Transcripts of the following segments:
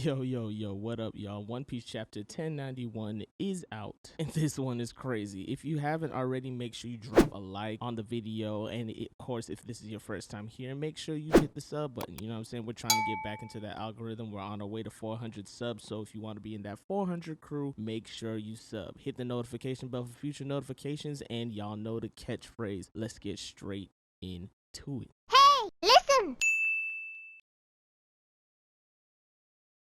Yo, what up, y'all? One Piece chapter 1091 is out, and this one is crazy. If you haven't already, make sure you drop a like on the video, and of course, if this is your first time here, make sure you hit the sub button. You know what I'm saying? We're trying to get back into that algorithm. We're on our way to 400 subs, so if you want to be in that 400 crew, make sure you sub. Hit the notification bell for future notifications, and y'all know the catchphrase. Let's get straight into it. Hey, listen!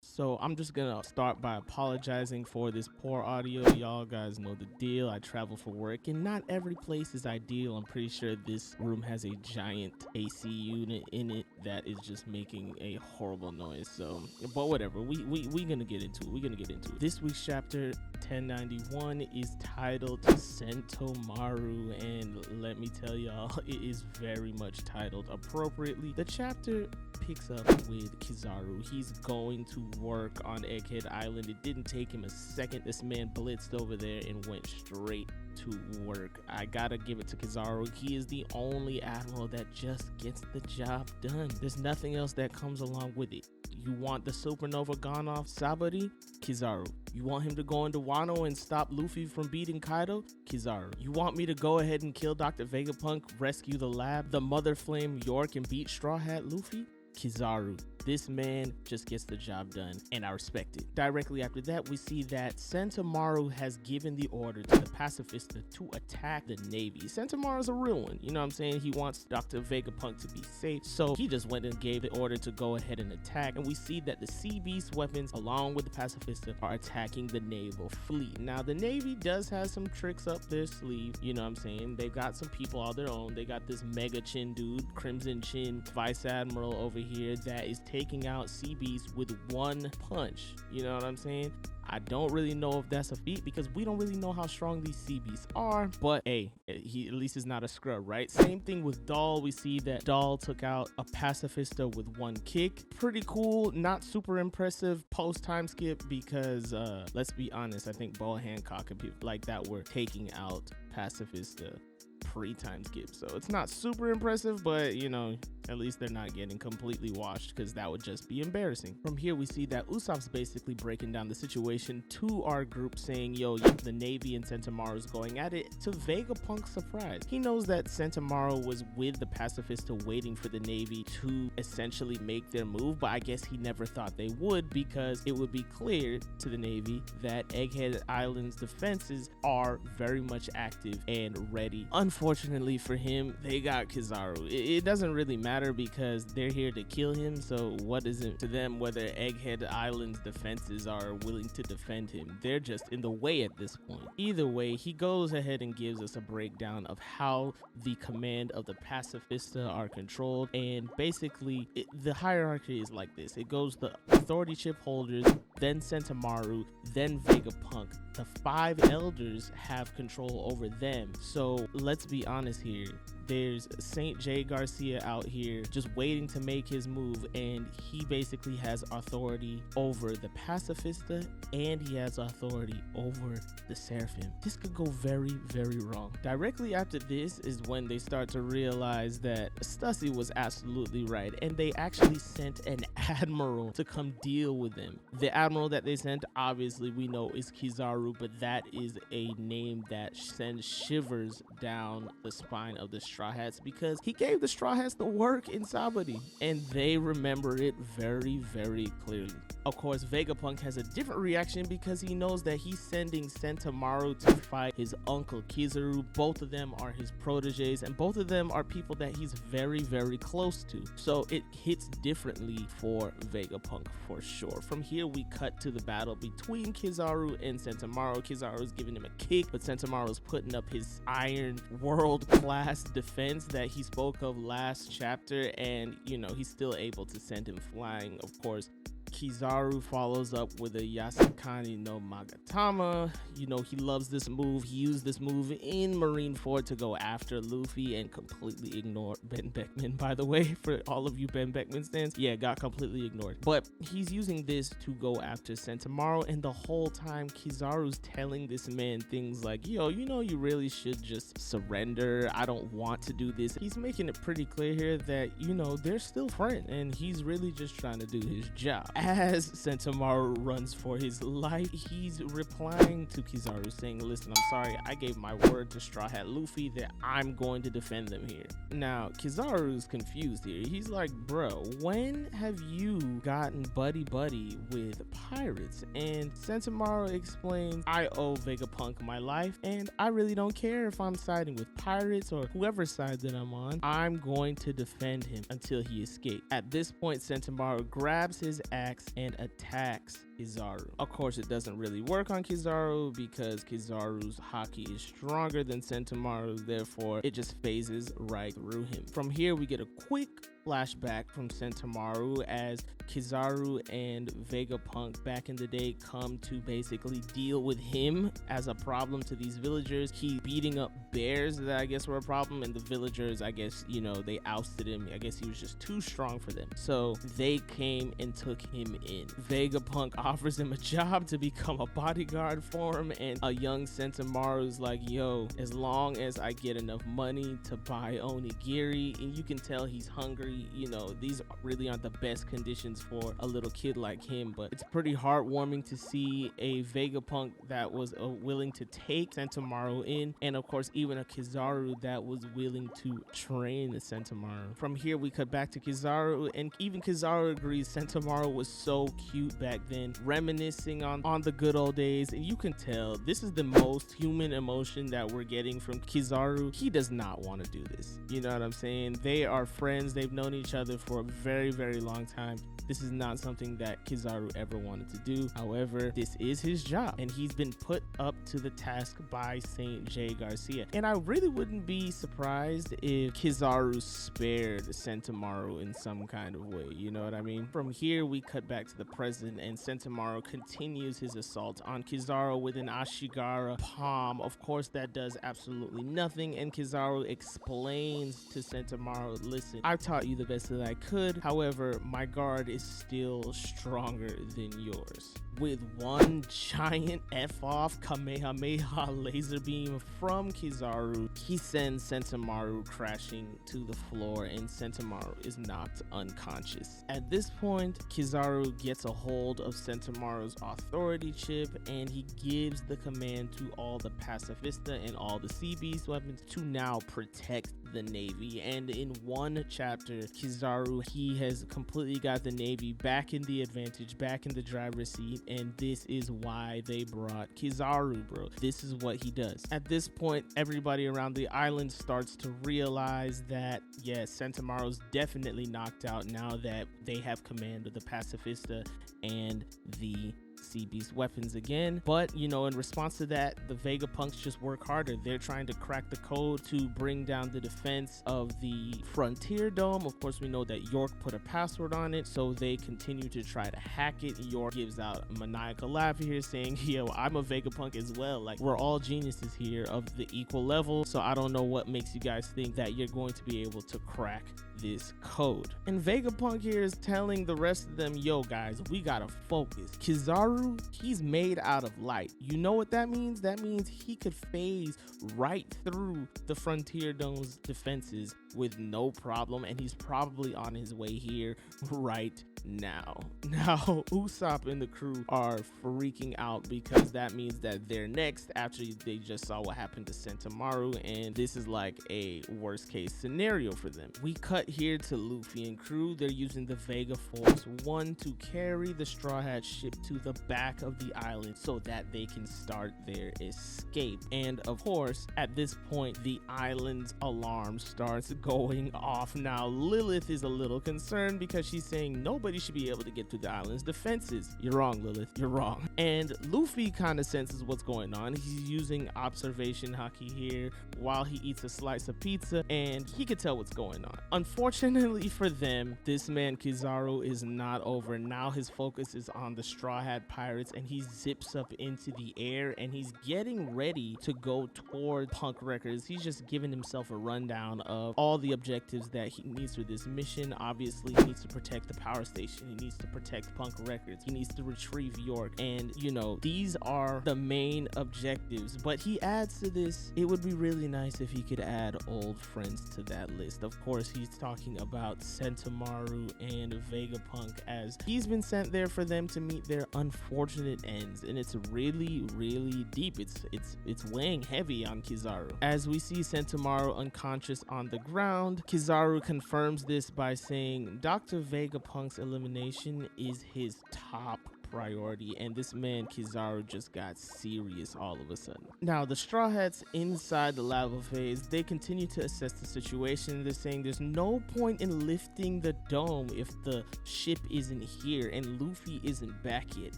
So I'm just gonna start by apologizing for this poor audio. Y'all guys know the deal. I travel for work and not every place is ideal. I'm pretty sure this room has a giant AC unit in it that is just making a horrible noise. So, but whatever, we gonna get into it. This week's chapter 1091 is titled Sentomaru, and let me tell y'all, it is very much titled appropriately. The chapter picks up with Kizaru. He's going to work on Egghead Island. It didn't take him a second. This man blitzed over there and went straight to work. I gotta give it to Kizaru. He is the only admiral that just gets the job done. There's nothing else that comes along with it. You want the supernova gone off Sabari? Kizaru. You want him to go into Wano and stop Luffy from beating Kaido? Kizaru. You want me to go ahead and kill Dr. Vegapunk, rescue the lab, the Mother Flame York, and beat Straw Hat Luffy? Kizaru. This man just gets the job done, and I respect it. Directly after that, we see that Sentomaru has given the order to the Pacifista to attack the Navy. Sentomaru's a real one, you know what I'm saying? He wants Dr. Vegapunk to be safe, so he just went and gave the order to go ahead and attack, and we see that the Sea Beast weapons, along with the Pacifista, are attacking the naval fleet. Now, the Navy does have some tricks up their sleeve, you know what I'm saying? They've got some people all their own. They got this Mega Chin dude, Crimson Chin, Vice Admiral over here that is taking out Sea Beast with one punch. You know what I'm saying? I don't really know if that's a feat because we don't really know how strong these Sea Beasts are, but hey, he at least is not a scrub, right? Same thing with Doll. We see that Doll took out a Pacifista with one kick. Pretty cool, not super impressive post time skip because let's be honest, I think Bo Hancock and people like that were taking out Pacifista pre-time skip, so it's not super impressive, but you know, at least they're not getting completely washed because that would just be embarrassing. From here, we see that Usopp's basically breaking down the situation to our group, saying, yo, the Navy and Sentomaru's going at it, to Vegapunk's surprise. He knows that Sentomaru was with the Pacifista waiting for the Navy to essentially make their move, but I guess he never thought they would because it would be clear to the Navy that Egghead Island's defenses are very much active and ready. Unfortunately for him, they got Kizaru. It doesn't really matter because they're here to kill him, so what is it to them whether Egghead Island's defenses are willing to defend him? They're just in the way at this point. Either way, he goes ahead and gives us a breakdown of how the command of the Pacifista are controlled, and basically the hierarchy is like this. It goes the authority ship holders, then Sentomaru, then Vegapunk. The 5 elders have control over them. So let's be honest here. There's St. J. Garcia out here just waiting to make his move, and he basically has authority over the Pacifista and he has authority over the Seraphim. This could go very, very wrong. Directly after this is when they start to realize that Stussy was absolutely right, and they actually sent an admiral to come deal with them. The admiral that they sent, obviously we know, is Kizaru, but that is a name that sends shivers down the spine of the Straw Hats because he gave the Straw Hats the work in Sabari, and they remember it very, very clearly. Of course, Vegapunk has a different reaction because he knows that he's sending Sentomaru to fight his uncle Kizaru. Both of them are his proteges, and both of them are people that he's very, very close to. So it hits differently for Vegapunk for sure. From here, we cut to the battle between Kizaru and Sentomaru. Kizaru is giving him a kick, but Sentomaru is putting up his iron world-class defense that he spoke of last chapter, and you know, he's still able to send him flying. Of course, Kizaru follows up with a Yasakani no Magatama. You know, he loves this move. He used this move in Marineford to go after Luffy and completely ignored Ben Beckman, by the way, for all of you Ben Beckman stands. Yeah, got completely ignored. But he's using this to go after Sentomaru, and the whole time Kizaru's telling this man things like, yo, you know, you really should just surrender. I don't want to do this. He's making it pretty clear here that, you know, they're still friends, and he's really just trying to do his job. As Sentomaru runs for his life, he's replying to Kizaru saying, listen, I'm sorry, I gave my word to Straw Hat Luffy that I'm going to defend them here. Now, Kizaru's confused here. He's like, bro, when have you gotten buddy-buddy with pirates? And Sentomaru explains, I owe Vegapunk my life, and I really don't care if I'm siding with pirates or whoever side that I'm on. I'm going to defend him until he escapes. At this point, Sentomaru grabs his axe and attacks Kizaru. Of course, it doesn't really work on Kizaru because Kizaru's haki is stronger than Sentomaru's, therefore it just phases right through him. From here, we get a quick flashback from Sentomaru as Kizaru and Vegapunk back in the day come to basically deal with him as a problem to these villagers. He beating up bears that I guess were a problem, and the villagers, I guess, you know, they ousted him. I guess he was just too strong for them. So they came and took him in. Vegapunk offers him a job to become a bodyguard for him, and a young Sentomaru's like, yo, as long as I get enough money to buy onigiri, and you can tell he's hungry. You know, these really aren't the best conditions for a little kid like him, but it's pretty heartwarming to see a Vegapunk that was willing to take Sentomaru in, and of course even a Kizaru that was willing to train the Sentomaru. From here we cut back to Kizaru, and even Kizaru agrees Sentomaru was so cute back then, reminiscing on the good old days, and you can tell this is the most human emotion that we're getting from Kizaru. He does not want to do this, you know what I'm saying? They are friends, they've known each other for a very, very long time. This is not something that Kizaru ever wanted to do. However, this is his job, and he's been put up to the task by Saint J. Garcia. And I really wouldn't be surprised if Kizaru spared Sentomaru in some kind of way, you know what I mean? From here, we cut back to the present, and Sentomaru continues his assault on Kizaru with an Ashigara palm. Of course, that does absolutely nothing, and Kizaru explains to Sentomaru, listen, I've taught you the best that I could. However, my guard is still stronger than yours. With one giant F-off Kamehameha laser beam from Kizaru, he sends Sentomaru crashing to the floor, and Sentomaru is knocked unconscious. At this point, Kizaru gets a hold of Sentomaru's authority chip, and he gives the command to all the Pacifista and all the Sea Beast weapons to now protect the Navy. And in one chapter, Kizaru, he has completely got the Navy back in the advantage, back in the driver's seat, and this is why they brought Kizaru, bro. This is what he does. At this point, everybody around the island starts to realize that, yes, Sentomaru's definitely knocked out now that they have command of the Pacifista and the Sea Beast weapons again. But, you know, in response to that, the Vegapunks just work harder. They're trying to crack the code to bring down the defense of the Frontier Dome. Of course, we know that York put a password on it, so they continue to try to hack it. York gives out a maniacal laugh here saying, yo, I'm a Vegapunk as well. Like, we're all geniuses here of the equal level, so I don't know what makes you guys think that you're going to be able to crack this code. And Vegapunk here is telling the rest of them, yo guys, we gotta focus. Kizaru, he's made out of light. You know what that means? That means he could phase right through the Frontier Dome's defenses with no problem, and he's probably on his way here right now. Now, Usopp and the crew are freaking out because that means that they're next after they just saw what happened to Sentomaru, and this is like a worst case scenario for them. We cut here to Luffy and crew. They're using the Vega Force 1 to carry the Straw Hat ship to the back of the island so that they can start their escape. And of course, at this point, the island's alarm starts going off. Now, Lilith is a little concerned because she's saying nobody should be able to get through the island's defenses. You're wrong, Lilith. You're wrong. And Luffy kind of senses what's going on. He's using observation haki here while he eats a slice of pizza, and he could tell what's going on. Unfortunately for them, this man Kizaru is not over. Now his focus is on the Straw Hat pirates, and he zips up into the air, and he's getting ready to go toward Punk Records. He's just giving himself a rundown of all the objectives that he needs for this mission. Obviously, he needs to protect the power station. He needs to protect Punk Records. He needs to retrieve York. And, you know, these are the main objectives. But he adds to this, it would be really nice if he could add old friends to that list. Of course, he's talking about Sentomaru and Vegapunk, as he's been sent there for them to meet their unfortunate ends. And it's really, really deep. It's weighing heavy on Kizaru. As we see Sentomaru unconscious on the ground, Kizaru confirms this by saying Dr. Vegapunk's elimination is his top priority, and this man Kizaru just got serious all of a sudden. Now the Straw Hats inside the lava phase, they continue to assess the situation. They're saying there's no point in lifting the dome if the ship isn't here and Luffy isn't back yet.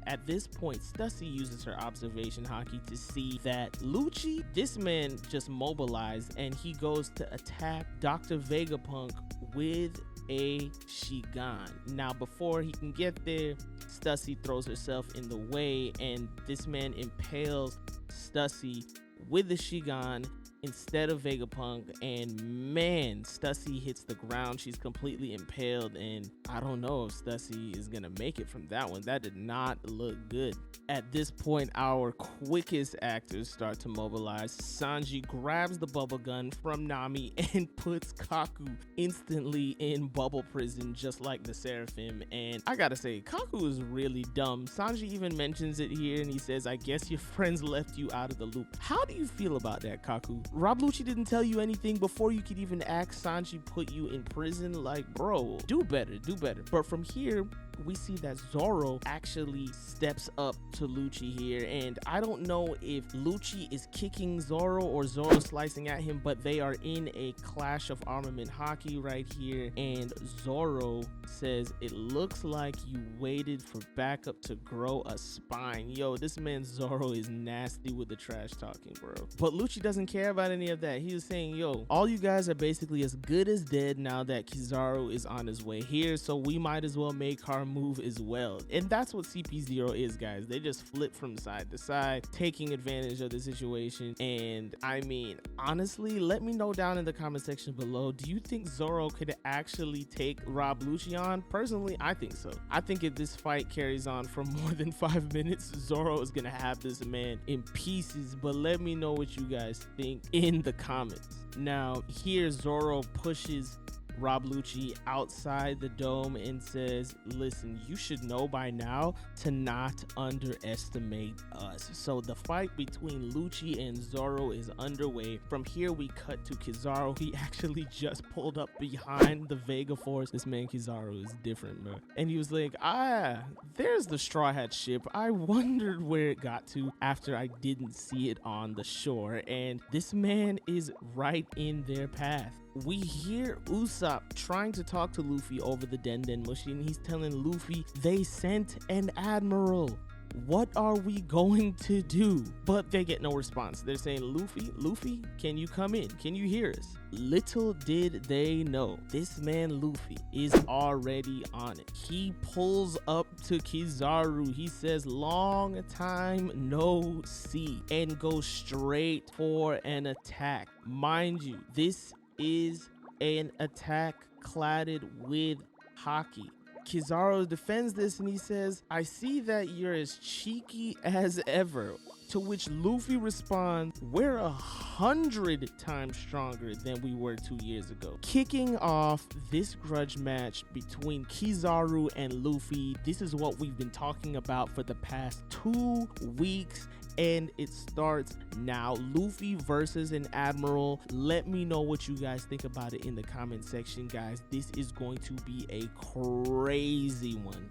At this point, Stussy uses her observation haki to see that Lucci, this man just mobilized, and he goes to attack Dr. Vegapunk with a Shigan. Now before he can get there, Stussy throws herself in the way, and this man impales Stussy with the Shigan instead of Vegapunk, and man, Stussy hits the ground. She's completely impaled, and I don't know if Stussy is gonna make it from that one. That did not look good. At this point, our quickest actors start to mobilize. Sanji grabs the bubble gun from Nami and puts Kaku instantly in bubble prison, just like the Seraphim. And I gotta say, Kaku is really dumb. Sanji even mentions it here, and he says, I guess your friends left you out of the loop. How do you feel about that, Kaku? Rob Lucci didn't tell you anything before you could even ask Sanji put you in prison. Like, bro, do better, do better. But from here, we see that Zoro actually steps up to Lucci here, and I don't know if Lucci is kicking Zoro or Zoro slicing at him, but they are in a clash of armament haki right here, and Zoro says, it looks like you waited for backup to grow a spine. Yo, this man Zoro is nasty with the trash talking, bro. But Lucci doesn't care about any of that. He was saying, yo, all you guys are basically as good as dead now that Kizaru is on his way here, so we might as well make our move as well. And that's what CP0 is, guys. They just flip from side to side, taking advantage of the situation. And I mean, honestly, let me know down in the comment section below, do you think Zoro could actually take Rob Lucci on? Personally, I think so. I think if this fight carries on for more than 5 minutes, Zoro is gonna have this man in pieces. But let me know what you guys think in the comments. Now here Zoro pushes Rob Lucci outside the dome and says, listen, you should know by now to not underestimate us. So the fight between Lucci and Zoro is underway. From here we cut to Kizaru. He actually just pulled up behind the Vega Force. This man Kizaru is different, man. And he was like, there's the Straw Hat ship. I wondered where it got to after I didn't see it on the shore. And this man is right in their path. We hear Usopp trying to talk to Luffy over the Den Mushi, and he's telling Luffy they sent an admiral. What are we going to do? But they get no response. They're saying, Luffy, can you come in? Can you hear us? Little did they know, this man Luffy is already on it. He pulls up to Kizaru. He says, long time no see, and goes straight for an attack. Mind you, this is an attack cladded with haki. Kizaru defends this and he says, I see that you're as cheeky as ever. To which Luffy responds, we're 100 times stronger than we were 2 years ago. Kicking off this grudge match between Kizaru and Luffy, this is what we've been talking about for the past 2 weeks. And it starts now. Luffy versus an admiral. Let me know what you guys think about it in the comment section, guys. This is going to be a crazy one.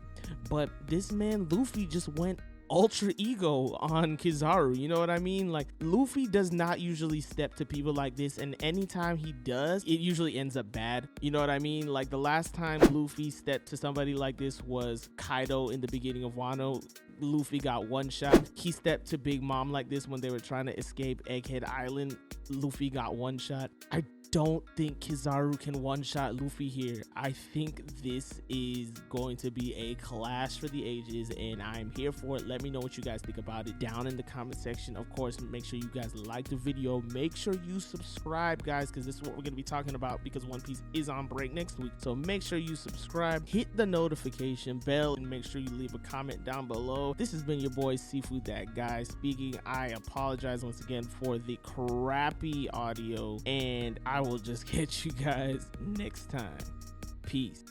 But this man Luffy just went ultra ego on Kizaru, you know what I mean? Like, Luffy does not usually step to people like this, and anytime he does, it usually ends up bad, you know what I mean? Like, the last time Luffy stepped to somebody like this was Kaido in the beginning of Wano. Luffy got one shot. He stepped to Big Mom like this when they were trying to escape Egghead Island. Luffy got one shot. I don't think Kizaru can one-shot Luffy here. I think this is going to be a clash for the ages, and I'm here for it. Let me know what you guys think about it down in the comment section. Of course, make sure you guys like the video. Make sure you subscribe, guys, because this is what we're going to be talking about, because One Piece is on break next week. So make sure you subscribe, hit the notification bell, and make sure you leave a comment down below. This has been your boy Seafood That Guy speaking. I apologize once again for the crappy audio, and I will just catch you guys next time. Peace.